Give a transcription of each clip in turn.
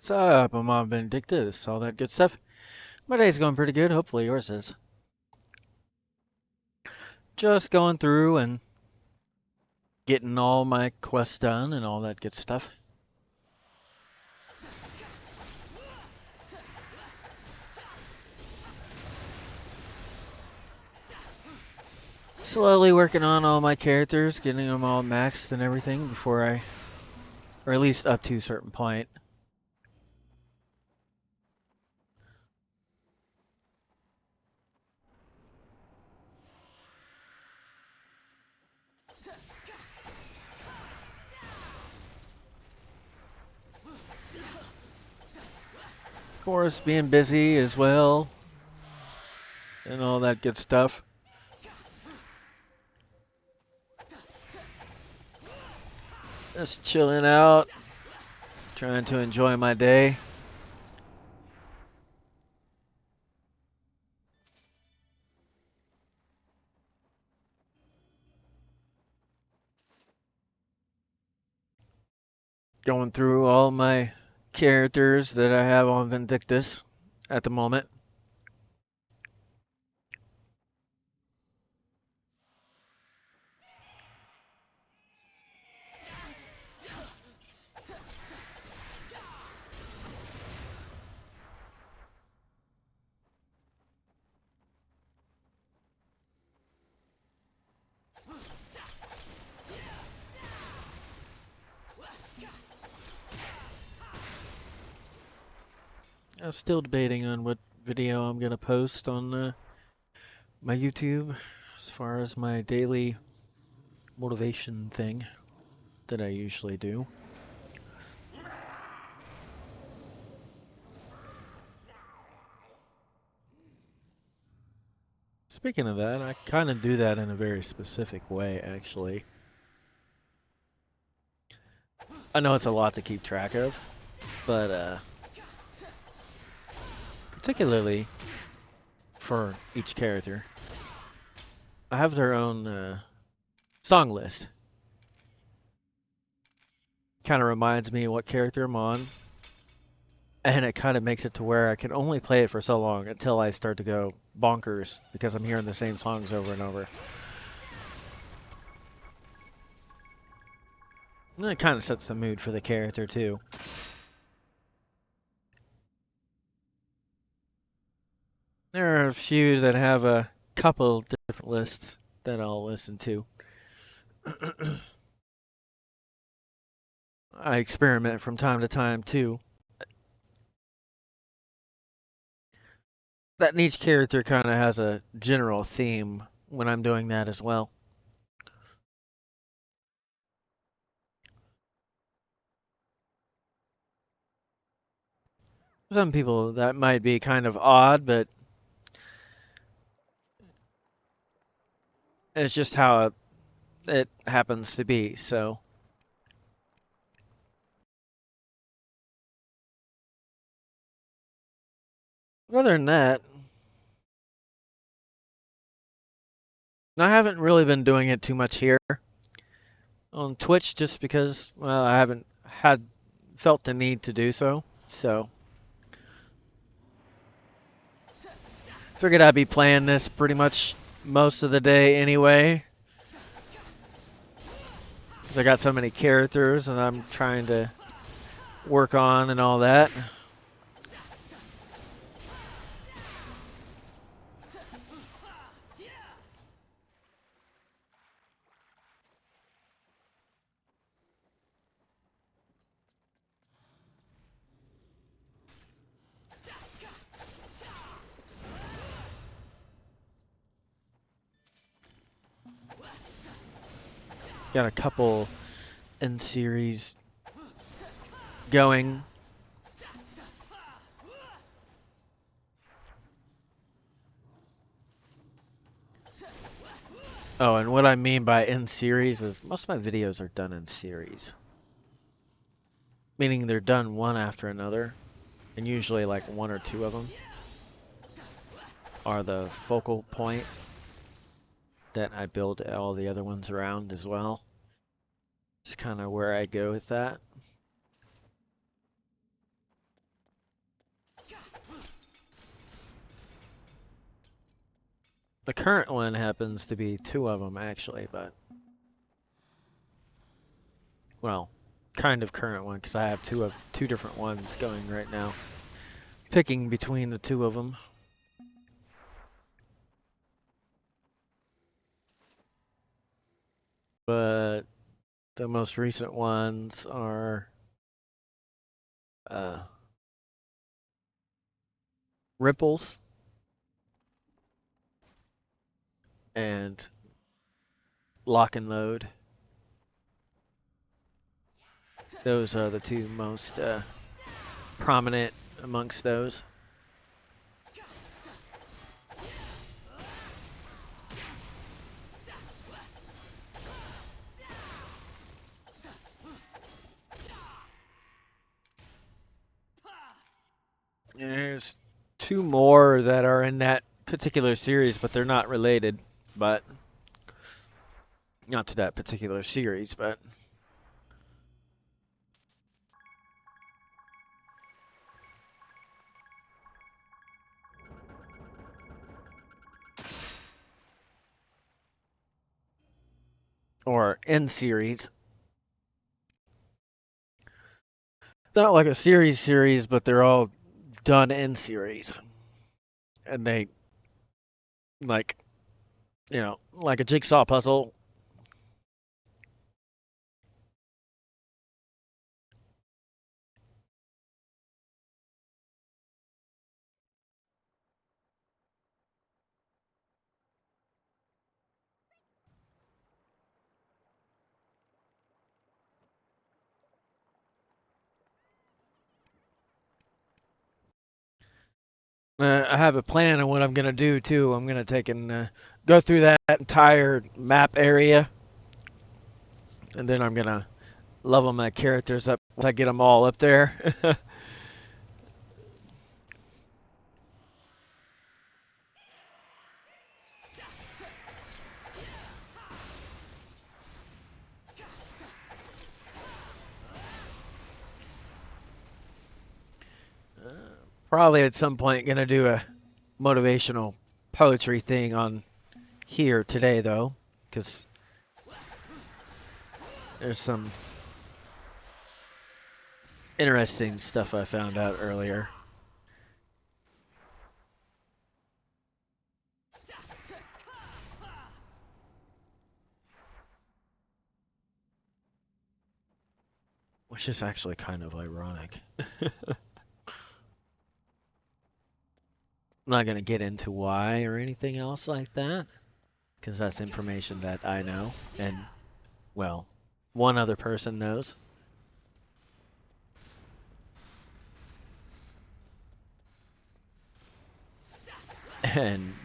What's up? I'm on Vindictus, all that good stuff. My day's going pretty good, hopefully yours is. Just going through and getting all my quests done and all that good stuff. Slowly working on all my characters, getting them all maxed and everything before or at least up to a certain point. Of course, being busy as well and all that good stuff. Just chilling out, trying to enjoy my day. Going through all my characters that I have on Vindictus at the moment. I'm still debating on what video I'm going to post on my YouTube as far as my daily motivation thing that I usually do. Speaking of that, I kind of do that in a very specific way, actually. I know it's a lot to keep track of, but particularly for each character, I have their own song list. Kind of reminds me what character I'm on, and it kind of makes it to where I can only play it for so long until I start to go bonkers because I'm hearing the same songs over and over. And it kind of sets the mood for the character too. There are a few that have a couple different lists that I'll listen to. I experiment from time to time too. That each character kind of has a general theme when I'm doing that as well. Some people that might be kind of odd, but it's just how it happens to be, so. Other than that, I haven't really been doing it too much here on Twitch just because, well, I haven't felt the need to do so. So, figured I'd be playing this pretty much most of the day anyway. Because I got so many characters and I'm trying to work on and all that. Got a couple in series going. Oh, and what I mean by in series is most of my videos are done in series. Meaning they're done one after another. And usually like one or two of them are the focal point that I build all the other ones around as well. It's kind of where I go with that. The current one happens to be 2 of them, actually, but... Well, kind of current one, because I have two different ones going right now. Picking between the 2 of them. But the most recent ones are Ripples and Lock and Load. Those are the 2 most prominent amongst those. There's 2 more that are in that particular series, but they're not related. But not to that particular series, but or in series. Not like a series, but they're all done in series. And they, like, you know, like a jigsaw puzzle. I have a plan on what I'm going to do, too. I'm going to take and go through that entire map area. And then I'm going to level my characters up once I get them all up there. Probably at some point going to do a motivational poetry thing on here today, though. Because there's some interesting stuff I found out earlier. Which is actually kind of ironic. I'm not going to get into why or anything else like that, because that's information that I know, and, well, one other person knows.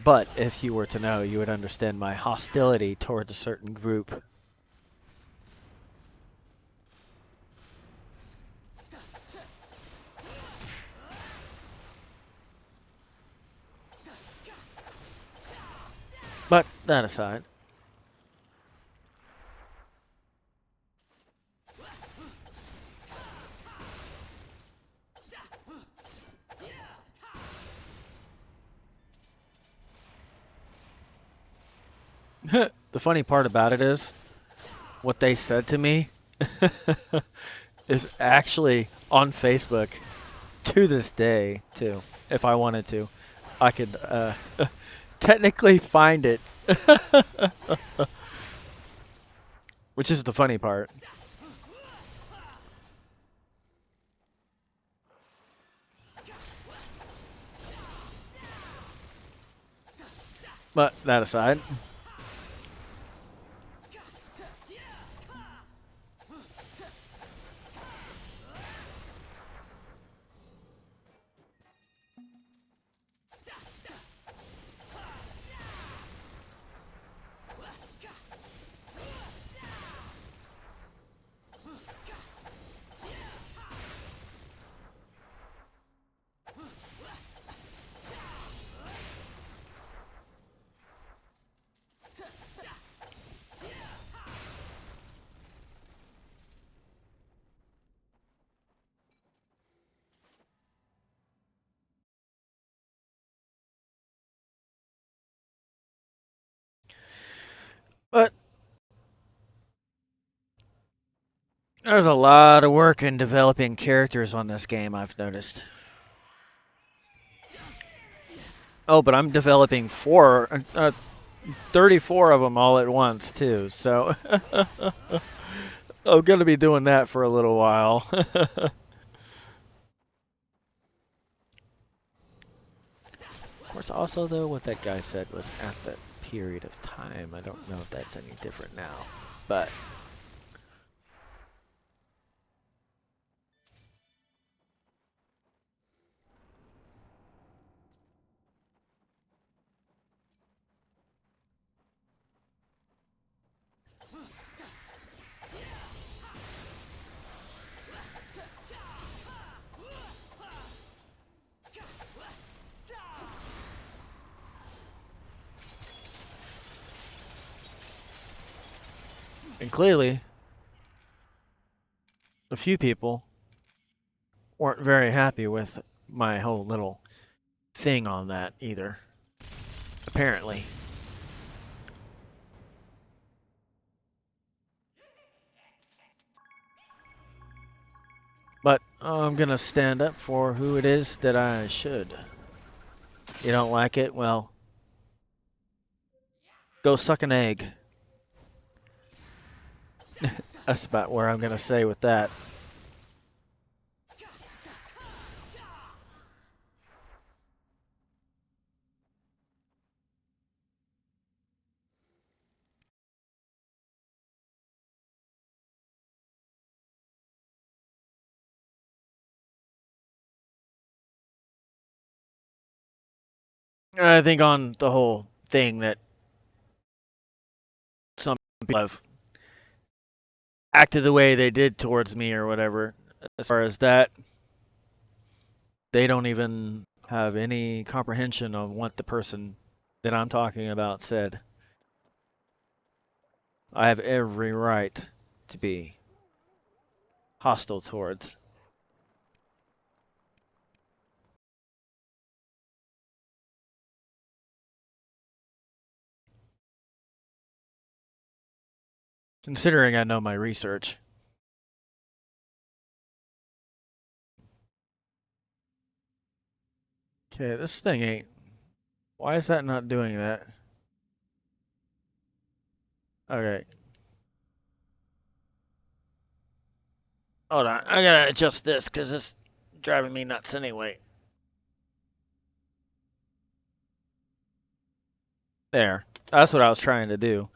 But if you were to know, you would understand my hostility towards a certain group. But that aside. The funny part about it is, what they said to me is actually on Facebook to this day, too. If I wanted to, I could technically find it. Which is the funny part. But that aside. There's a lot of work in developing characters on this game, I've noticed. Oh, but I'm developing 34 of them all at once, too, so I'm going to be doing that for a little while. Of course, also, though, what that guy said was at that period of time. I don't know if that's any different now, but... And clearly, a few people weren't very happy with my whole little thing on that either, apparently. But I'm gonna stand up for who it is that I should. You don't like it? Well, go suck an egg. That's about where I'm gonna say with that. I think on the whole thing that some people have acted the way they did towards me or whatever, as far as that, they don't even have any comprehension of what the person that I'm talking about said. I have every right to be hostile towards. Considering I know my research. Okay, this thing ain't... Why is that not doing that? Okay. Hold on, I gotta adjust this because it's driving me nuts anyway. There. That's what I was trying to do.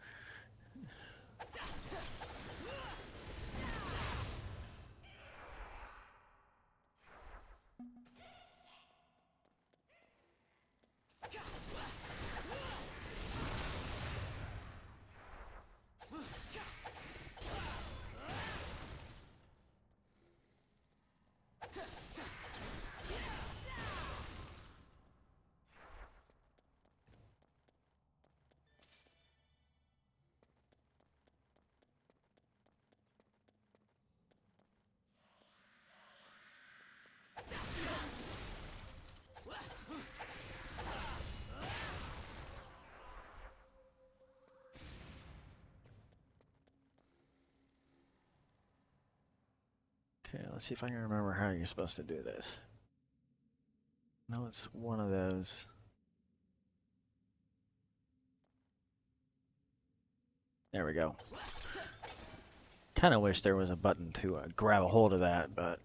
Okay, let's see if I can remember how you're supposed to do this. No, it's one of those. There we go. Kind of wish there was a button to grab a hold of that, but...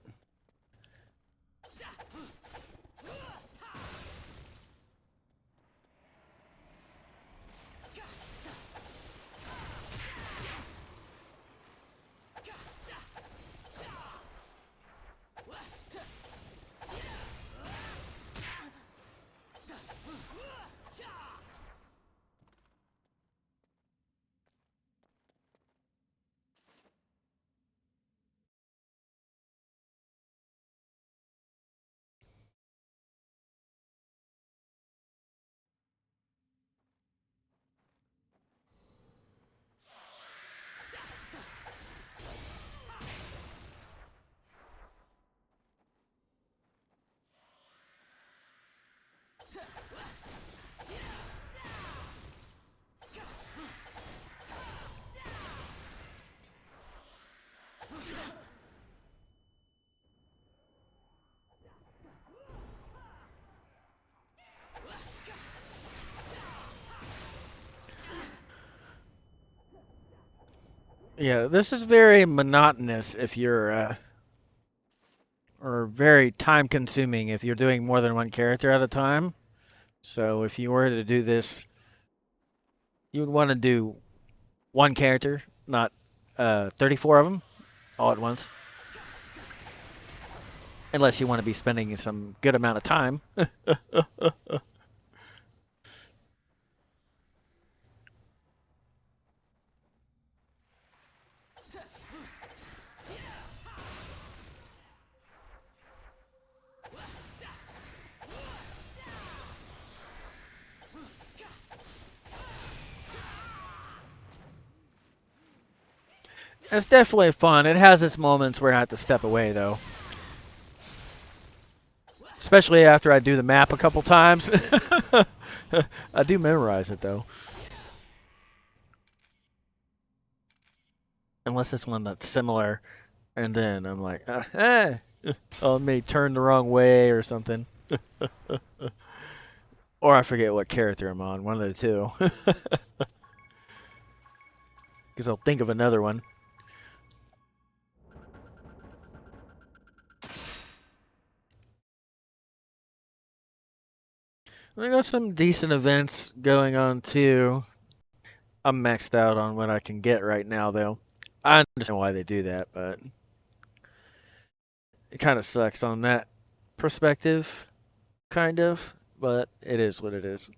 Yeah, this is very monotonous if you're, or very time consuming if you're doing more than one character at a time. So if you were to do this, you would want to do one character, not 34 of them all at once. Unless you want to be spending some good amount of time. It's definitely fun. It has its moments where I have to step away, though. Especially after I do the map a couple times. I do memorize it, though. Unless it's one that's similar, and then I'm like, I may turn the wrong way or something. Or I forget what character I'm on, one of the two. Because I'll think of another one. I got some decent events going on too. I'm maxed out on what I can get right now, though. I understand why they do that, but it kind of sucks on that perspective, kind of. But it is what it is.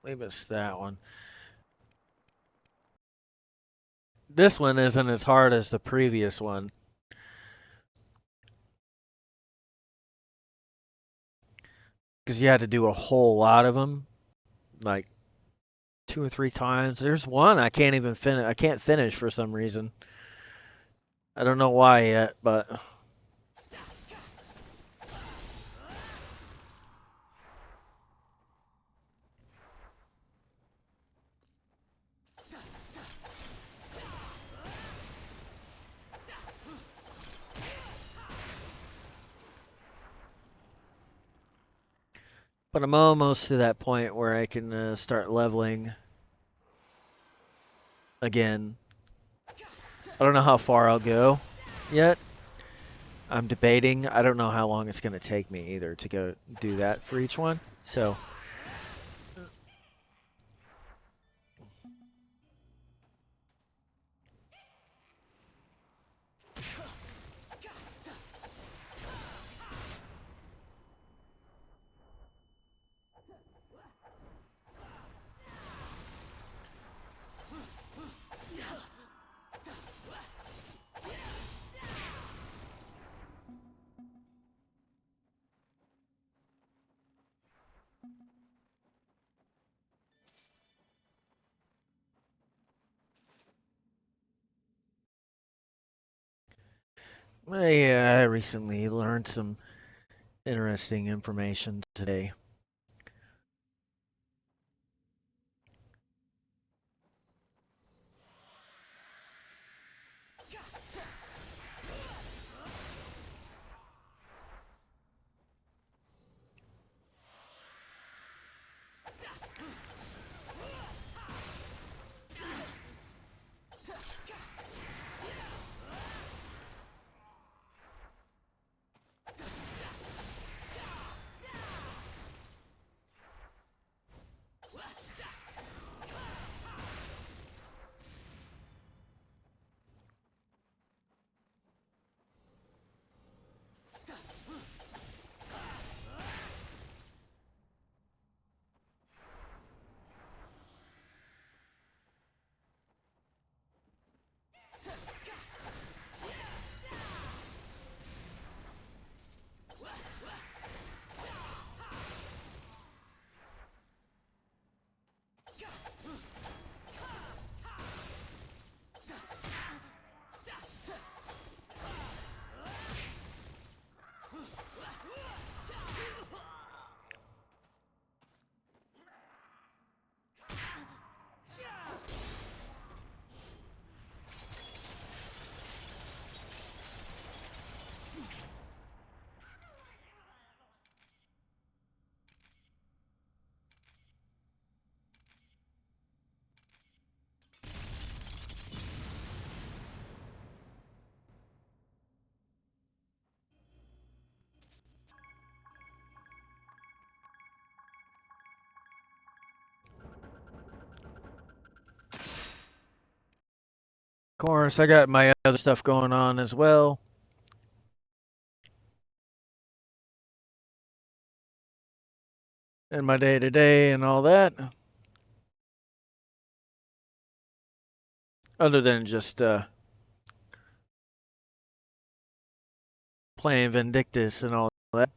We missed that one. This one isn't as hard as the previous one. Because you had to do a whole lot of them. Like 2 or 3 times. There's one I can't even finish. I can't finish for some reason. I don't know why yet, but I'm almost to that point where I can start leveling again. I don't know how far I'll go yet. I'm debating. I don't know how long it's going to take me either to go do that for each one. So, I recently learned some interesting information today. Of course, I got my other stuff going on as well. And my day-to-day and all that. Other than just playing Vindictus and all that.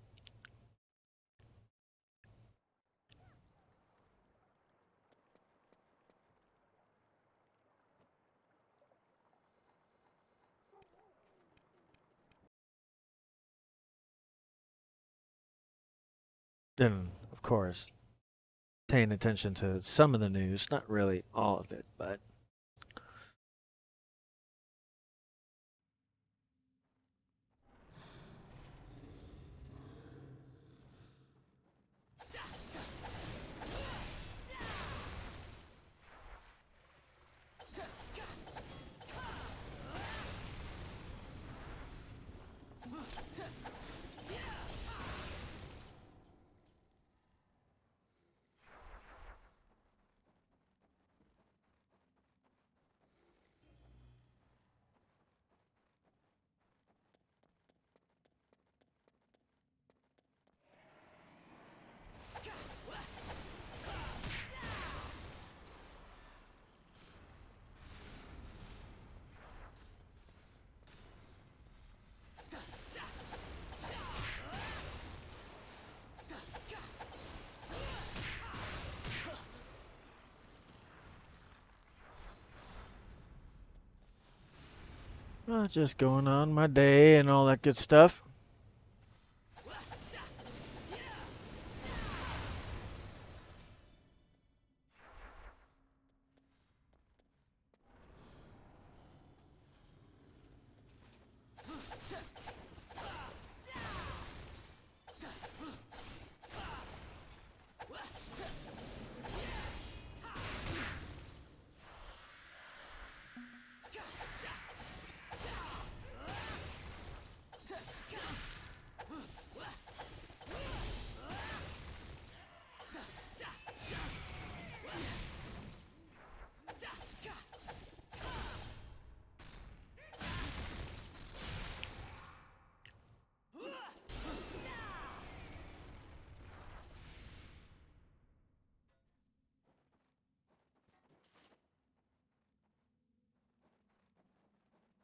Then, of course, paying attention to some of the news. Not really all of it, but... just going on my day and all that good stuff.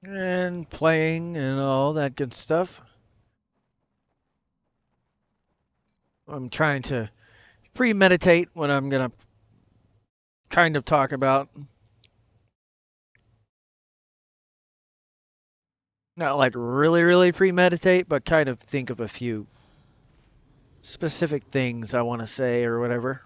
And playing and all that good stuff. I'm trying to premeditate what I'm going to kind of talk about. Not like really, really premeditate, but kind of think of a few specific things I want to say or whatever.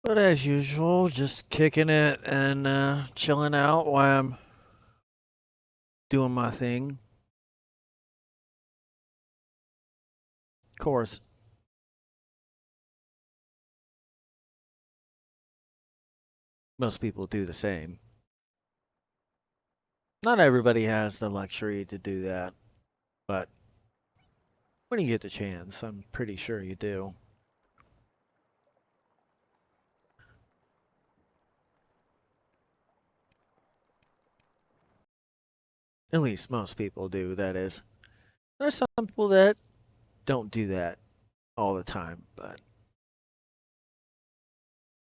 But as usual, just kicking it and chilling out while I'm doing my thing. Of course, most people do the same. Not everybody has the luxury to do that, but when you get the chance, I'm pretty sure you do. At least most people do, that is. There's some people that don't do that all the time, but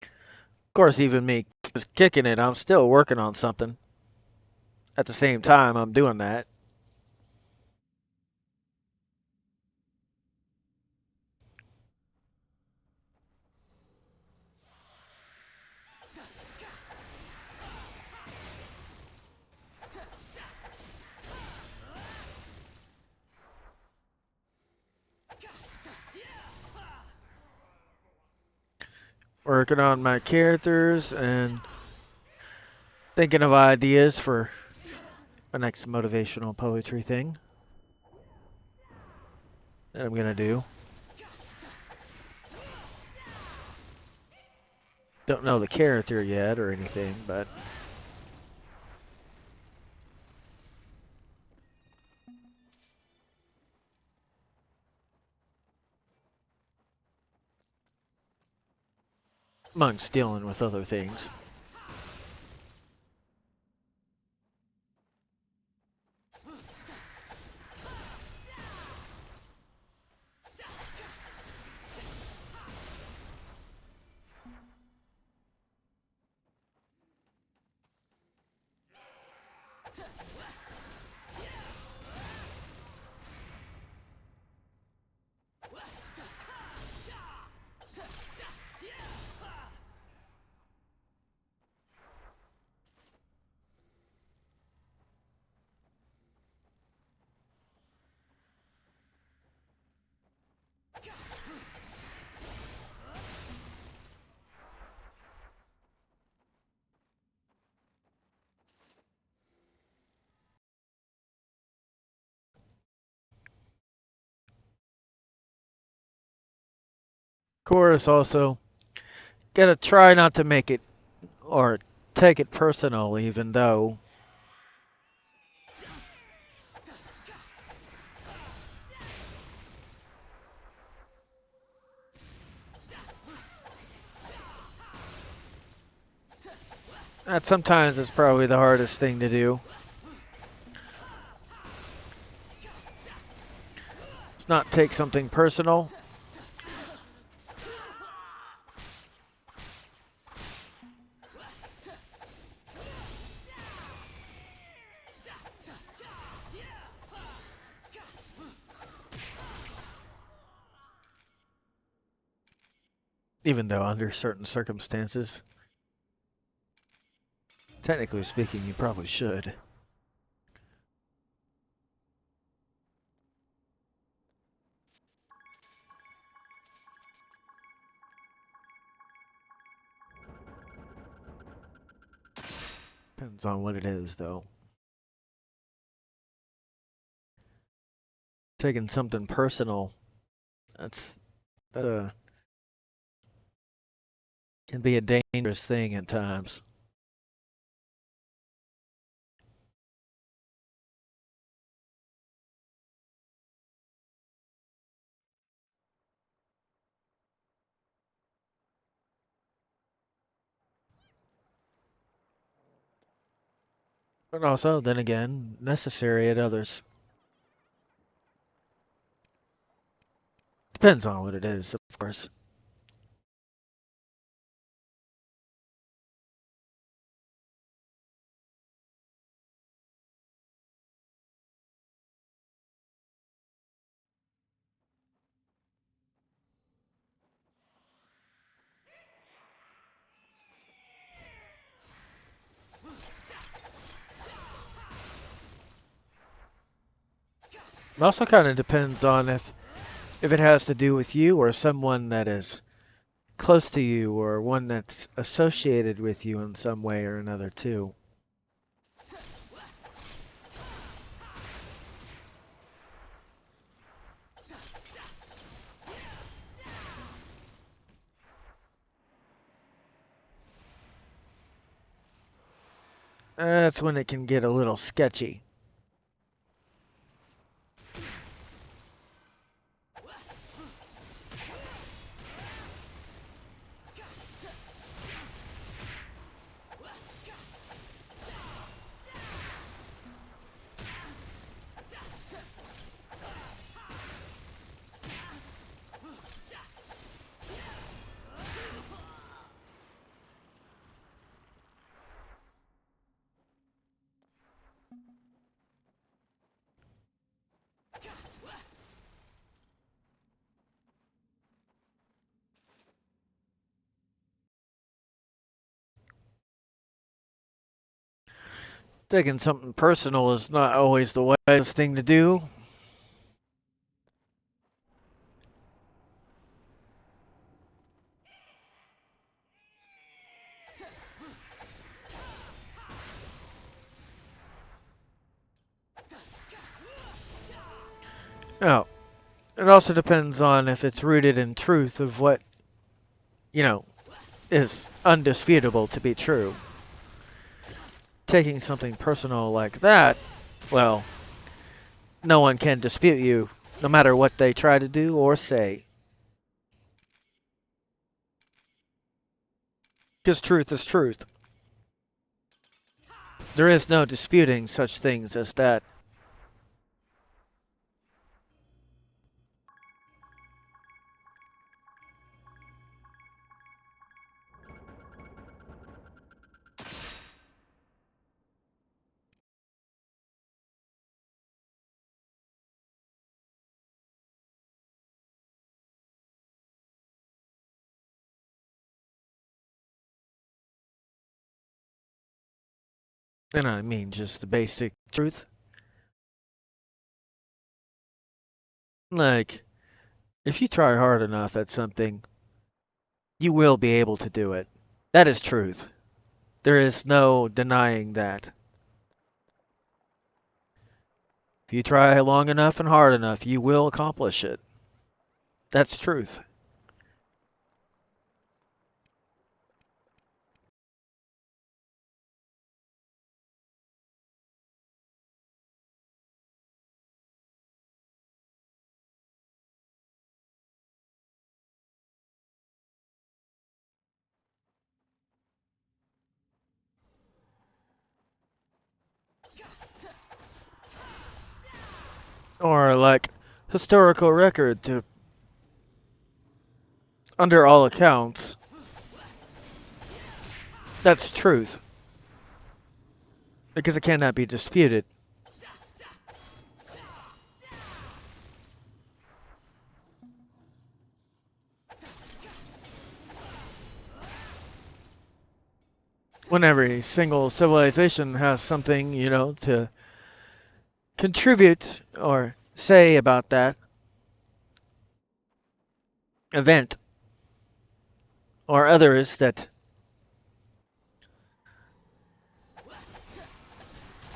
of course, even me just kicking it, I'm still working on something. At the same time, I'm doing that. Working on my characters and thinking of ideas for my next motivational poetry thing that I'm gonna do. Don't know the character yet or anything, but amongst dealing with other things. Of course, also gotta try not to make it or take it personal, even though that sometimes is probably the hardest thing to do. It's not take something personal. Even though under certain circumstances, technically speaking, you probably should. Depends on what it is, though. Taking something personal, that can be a dangerous thing at times. But also, then again, necessary at others. Depends on what it is, of course. It also kind of depends on if it has to do with you or someone that is close to you or one that's associated with you in some way or another too. That's when it can get a little sketchy. Taking something personal is not always the wisest thing to do. Oh, it also depends on if it's rooted in truth of what, is undisputable to be true. Taking something personal like that, well, no one can dispute you, no matter what they try to do or say. Because truth is truth. There is no disputing such things as that. And I mean just the basic truth. Like, if you try hard enough at something, you will be able to do it. That is truth. There is no denying that. If you try long enough and hard enough, you will accomplish it. That's truth. Or like historical record to, under all accounts, that's truth. Because it cannot be disputed. When every single civilization has something, to contribute or say about that event, or others that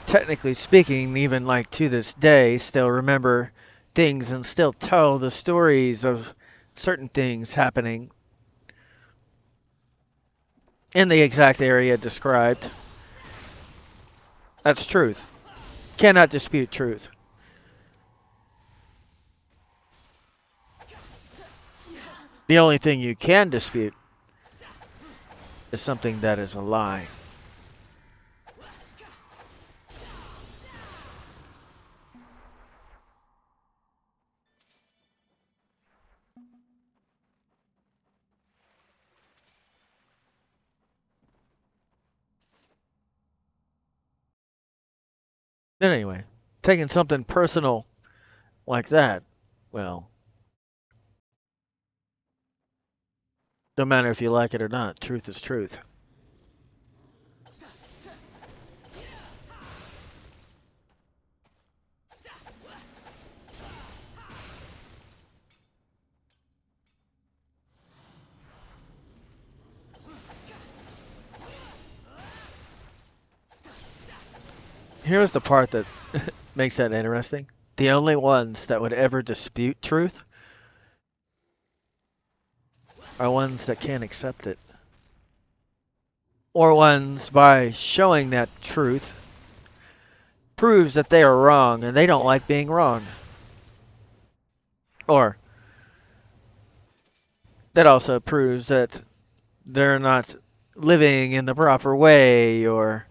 technically speaking, even like to this day, still remember things and still tell the stories of certain things happening in the exact area described. That's truth. Cannot dispute truth. The only thing you can dispute is something that is a lie. Then anyway, taking something personal like that, well, no matter if you like it or not, truth is truth. Here's the part that makes that interesting. The only ones that would ever dispute truth are ones that can't accept it. Or ones, by showing that truth, proves that they are wrong and they don't like being wrong. Or that also proves that they're not living in the proper way, or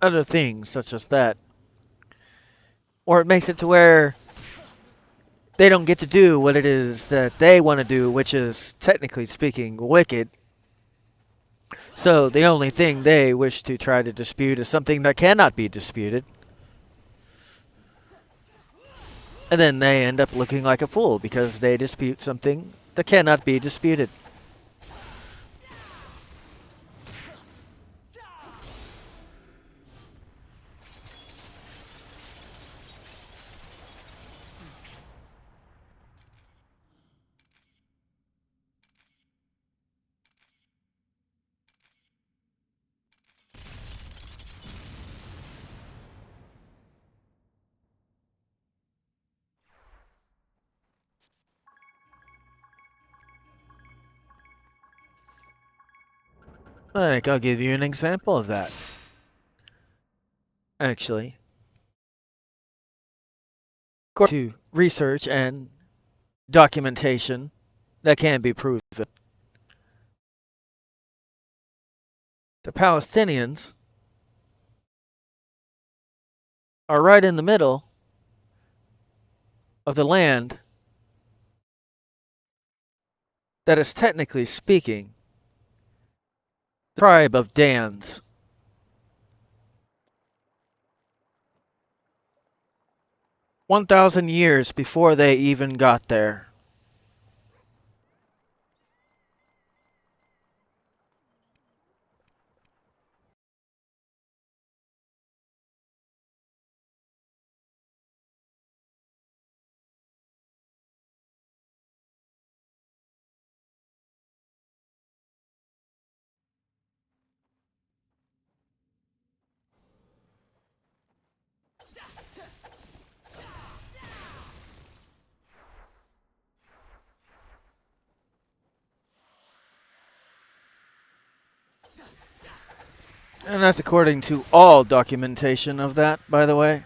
other things such as that. Or it makes it to where they don't get to do what it is that they want to do, which is, technically speaking, wicked. So the only thing they wish to try to dispute is something that cannot be disputed. And then they end up looking like a fool because they dispute something that cannot be disputed. Like, I'll give you an example of that. Actually, according to research and documentation that can be proven, the Palestinians are right in the middle of the land that is technically speaking the tribe of Dans. 1,000 years before they even got there. And that's according to all documentation of that, by the way.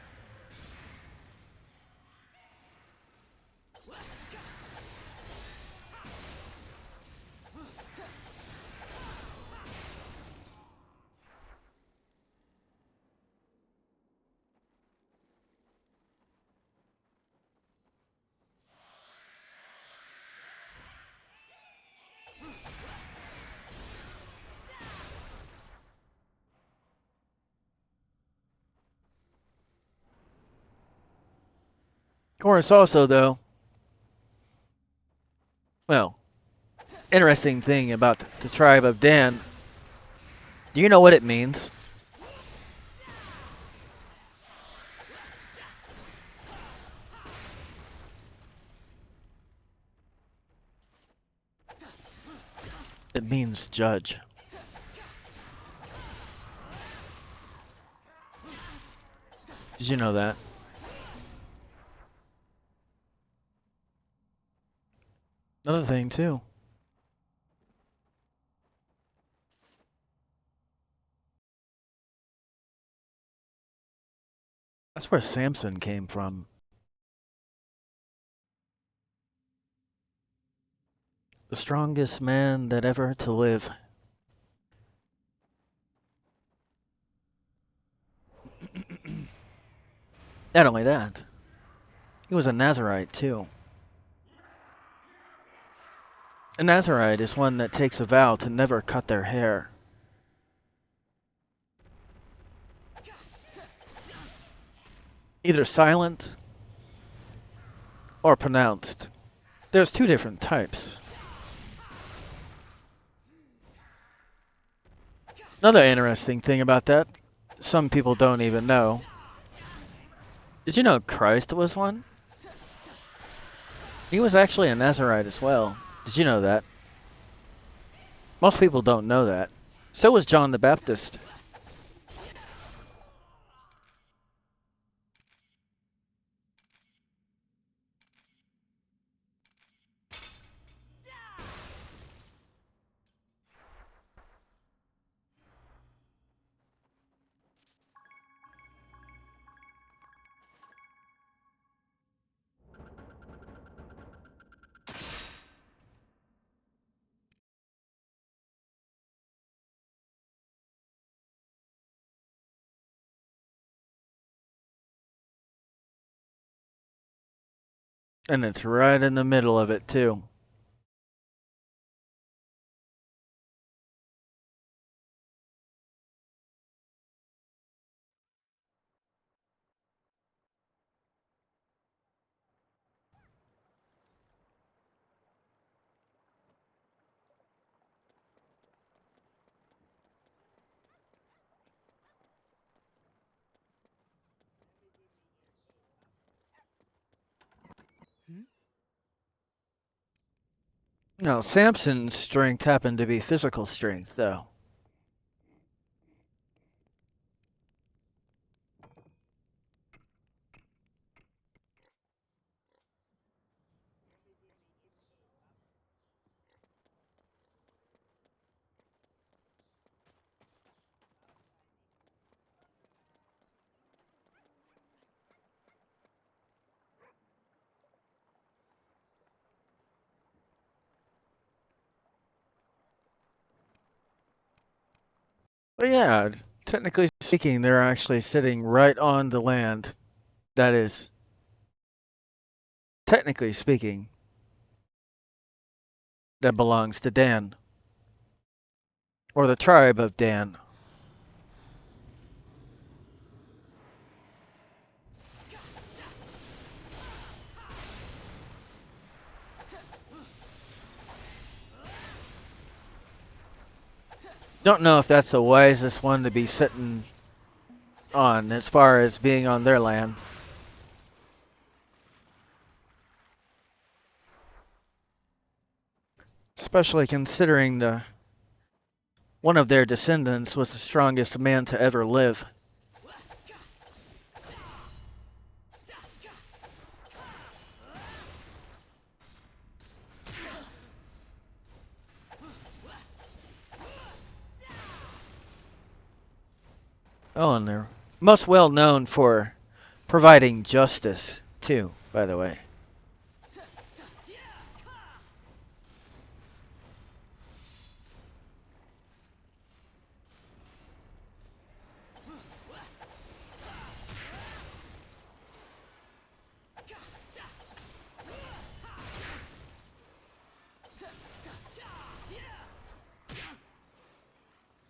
Of course, also, though, well, interesting thing about the tribe of Dan, do you know what it means? It means judge. Did you know that? Another thing, too. That's where Samson came from. The strongest man that ever to live. Not only that, he was a Nazarite, too. A Nazarite is one that takes a vow to never cut their hair. Either silent or pronounced. There's two different types. Another interesting thing about that, some people don't even know. Did you know Christ was one? He was actually a Nazarite as well. Did you know that? Most people don't know that. So was John the Baptist. And it's right in the middle of it, too. No, Samson's strength happened to be physical strength, though. But yeah, technically speaking, they're actually sitting right on the land that is, technically speaking, that belongs to Dan, or the tribe of Dan. Don't know if that's the wisest one to be sitting on as far as being on their land. Especially considering one of their descendants was the strongest man to ever live. Oh, and they're most well known for providing justice, too, by the way.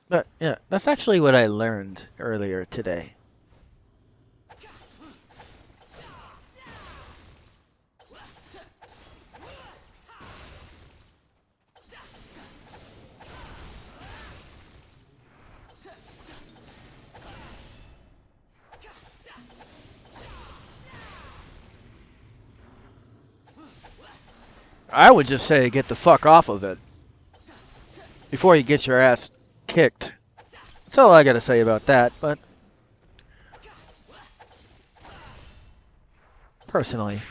But yeah, that's actually what I learned earlier today. I would just say get the fuck off of it before you get your ass kicked. That's all I gotta say about that, but personally.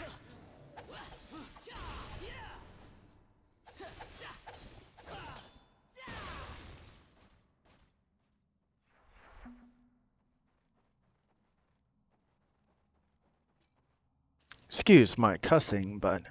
Excuse my cussing, but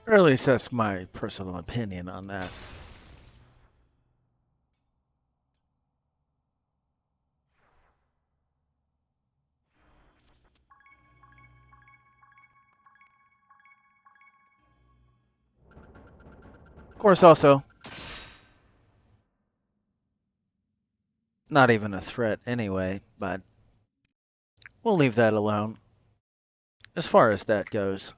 or at least that's my personal opinion on that. Of course, also, not even a threat anyway, but we'll leave that alone as far as that goes.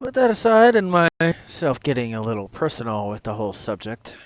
Put that aside and myself getting a little personal with the whole subject.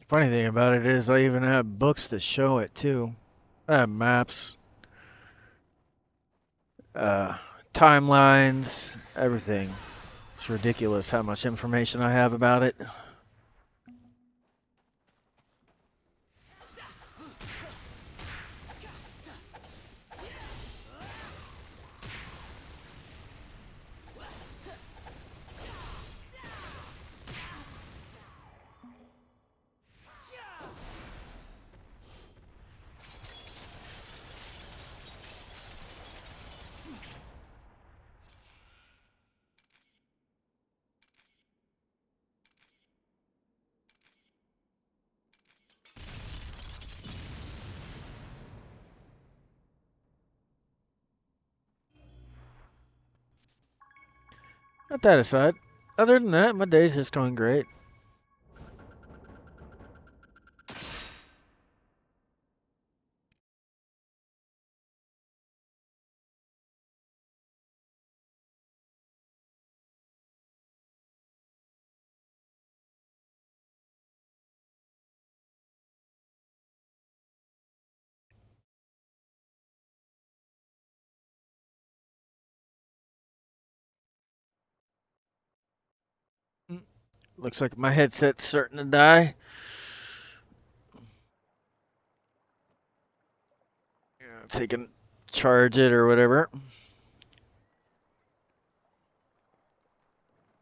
Funny thing about it is I even have books that show it too. I have maps, uh, timelines, everything. It's ridiculous how much information I have about it. Not that aside. Other than that, my day's just going great. Looks like my headset's starting to die. Take and charge it or whatever.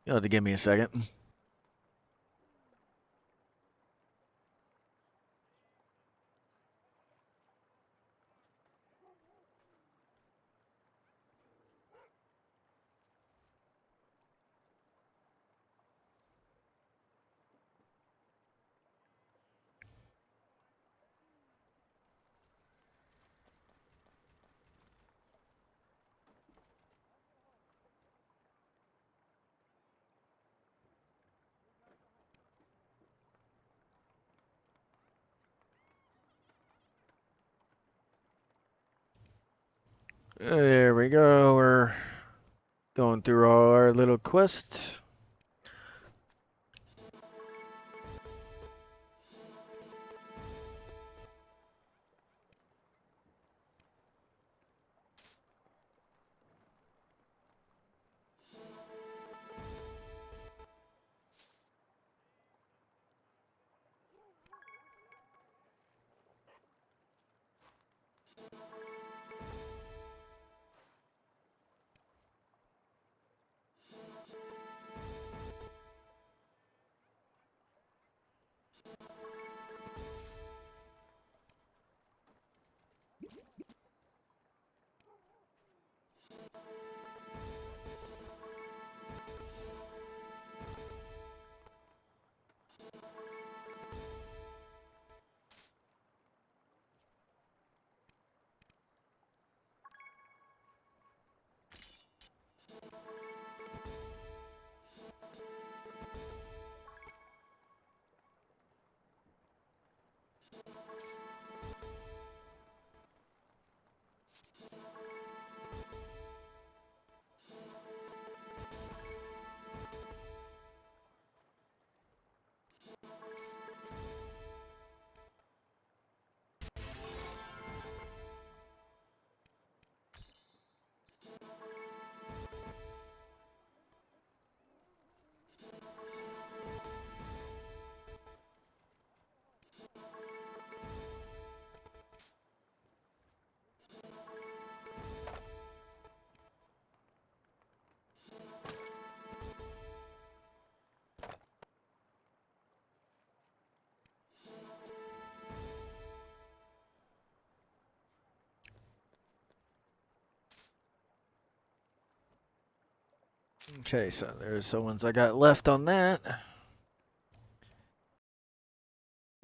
You'll have to give me a second. There we go. We're going through our little quest. Okay, so there's the ones I got left on that.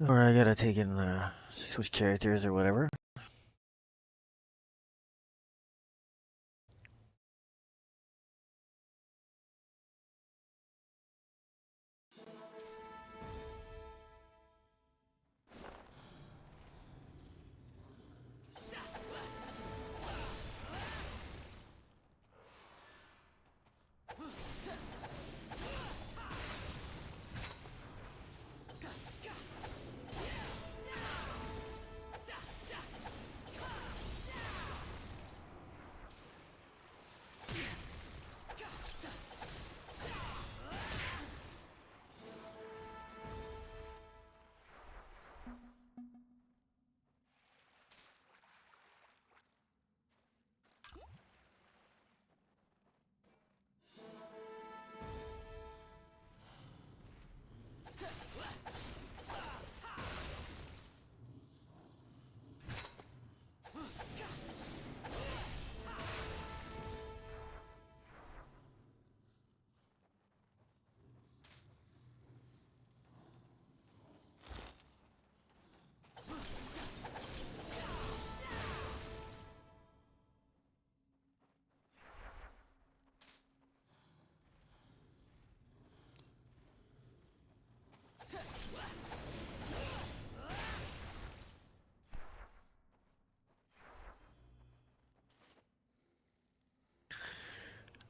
Or I gotta take in switch characters or whatever.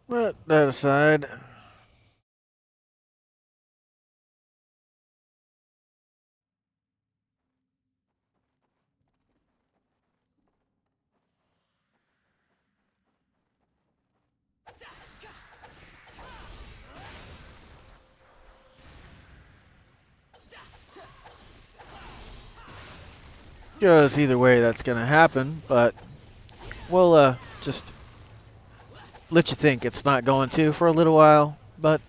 But that aside, goes either way that's gonna happen, but we'll just let you think it's not going to for a little while, but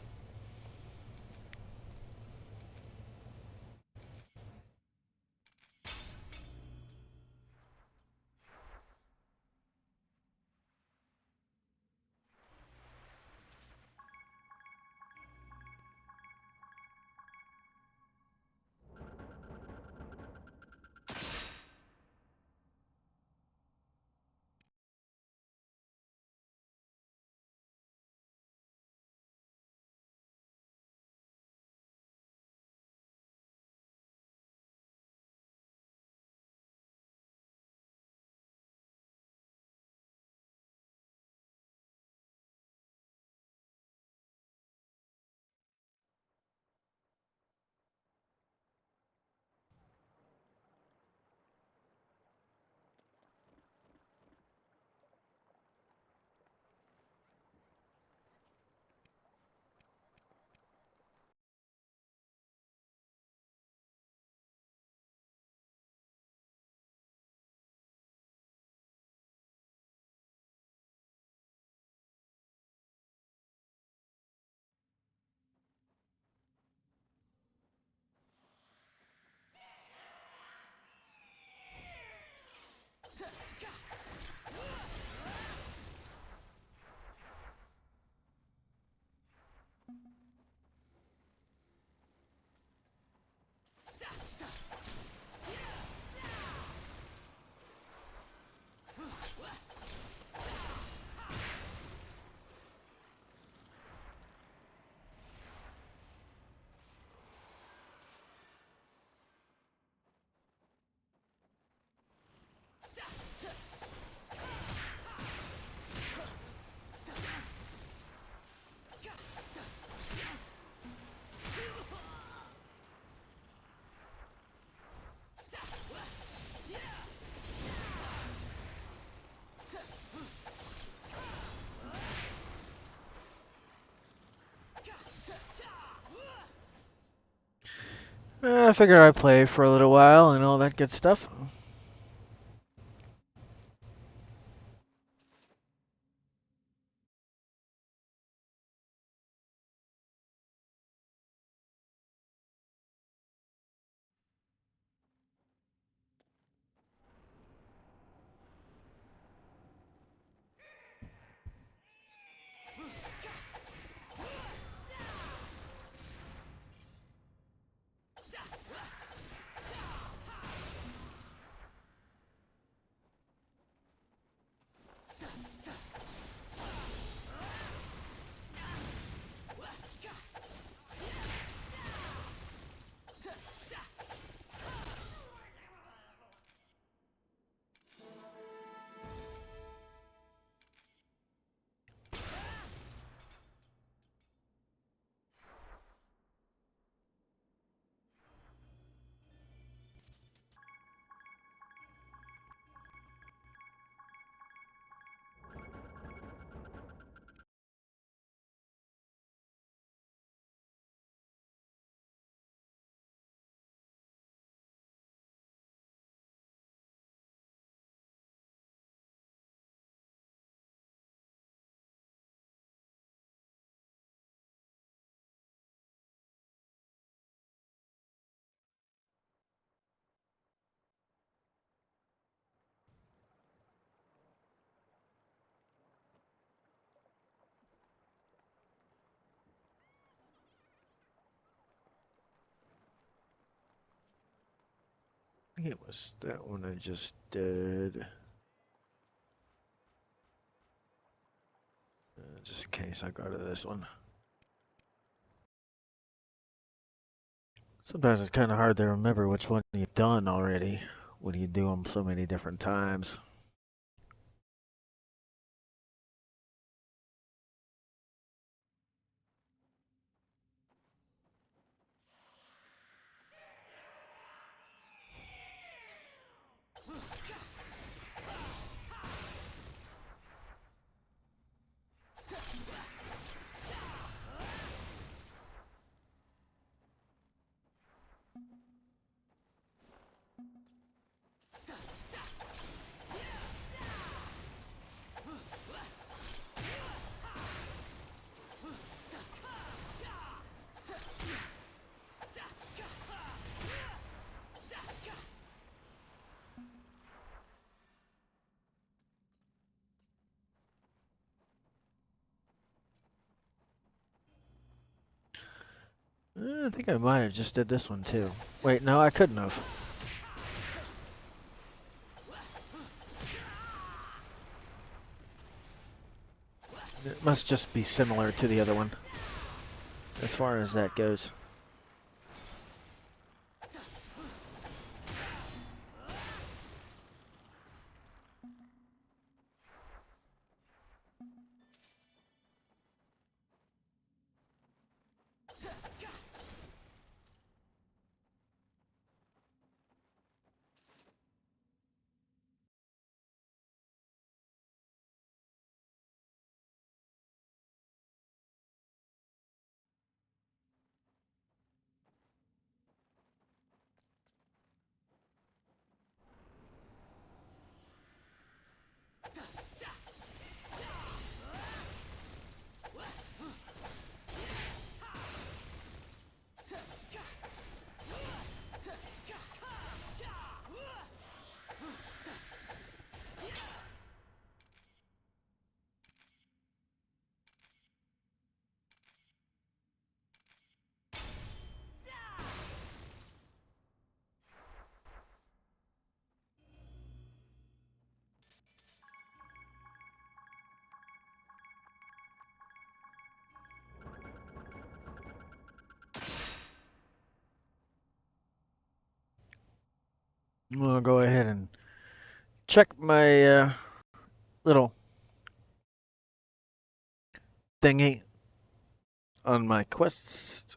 I figured I'd play for a little while and all that good stuff. I think it was that one I just did. Just in case I go to this one. Sometimes it's kind of hard to remember which one you've done already when you do them so many different times. I think I might have just did this one too. Wait, no, I couldn't have. It must just be similar to the other one, as far as that goes. I'm gonna go ahead and check my little thingy on my quests.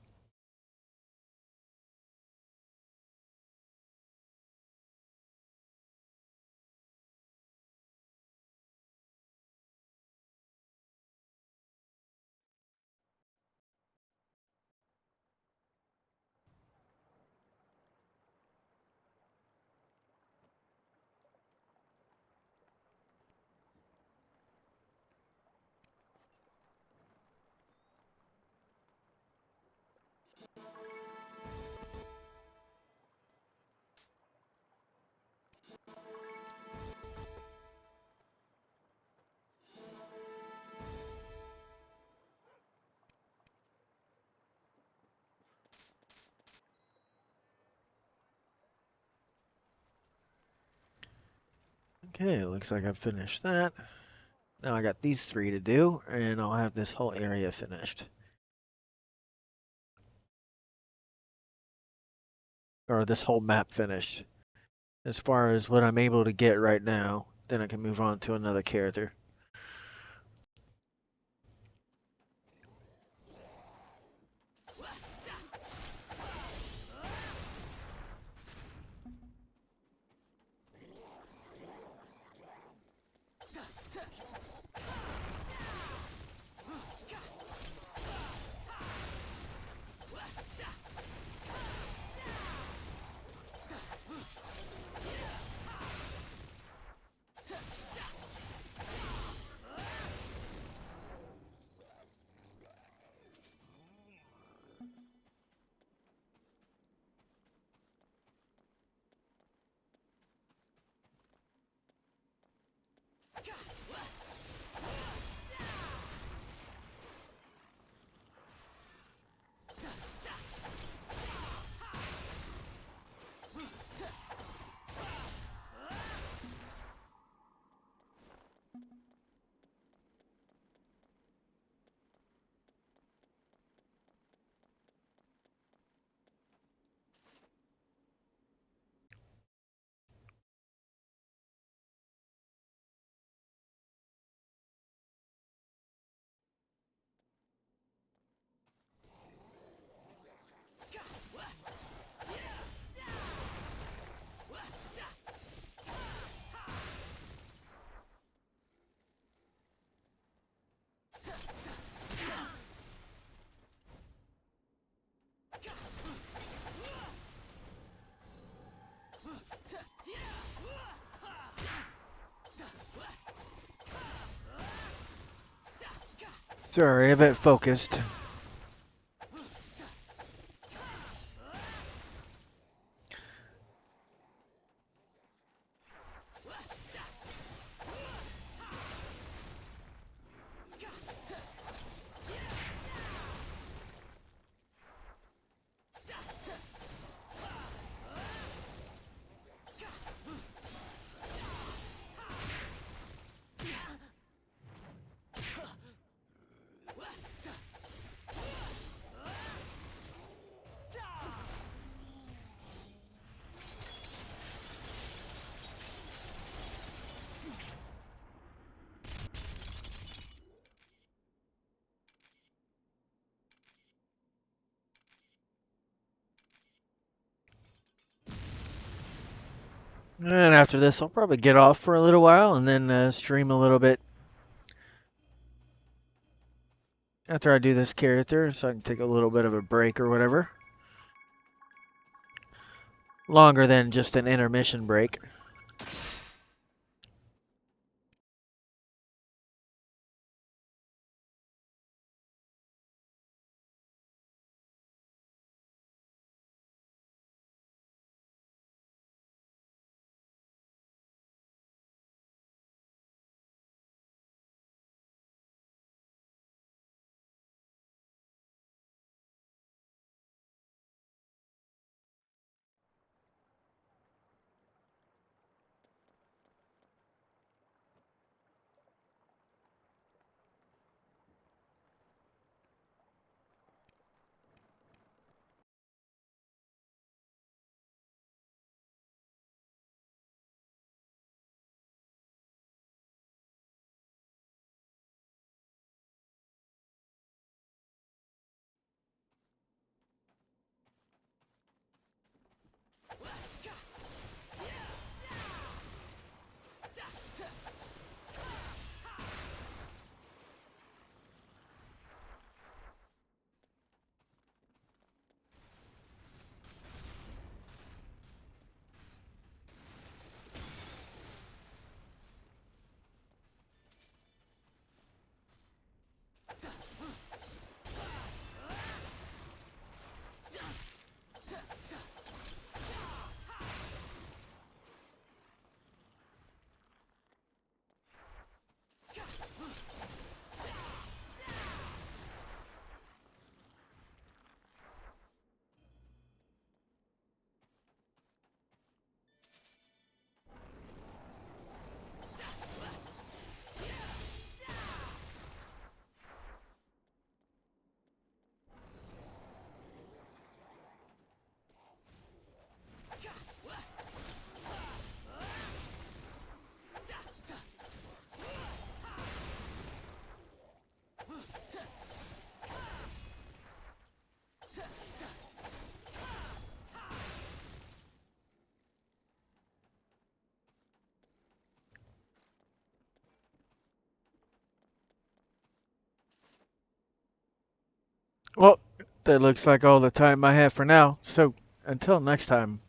Okay, looks like I've finished that. Now I got these 3 to do, and I'll have this whole area finished. Or this whole map finished. As far as what I'm able to get right now, then I can move on to another character. Sorry, a bit focused. And after this, I'll probably get off for a little while and then stream a little bit after I do this character, so I can take a little bit of a break or whatever. Longer than just an intermission break. Well, that looks like all the time I have for now. So until next time.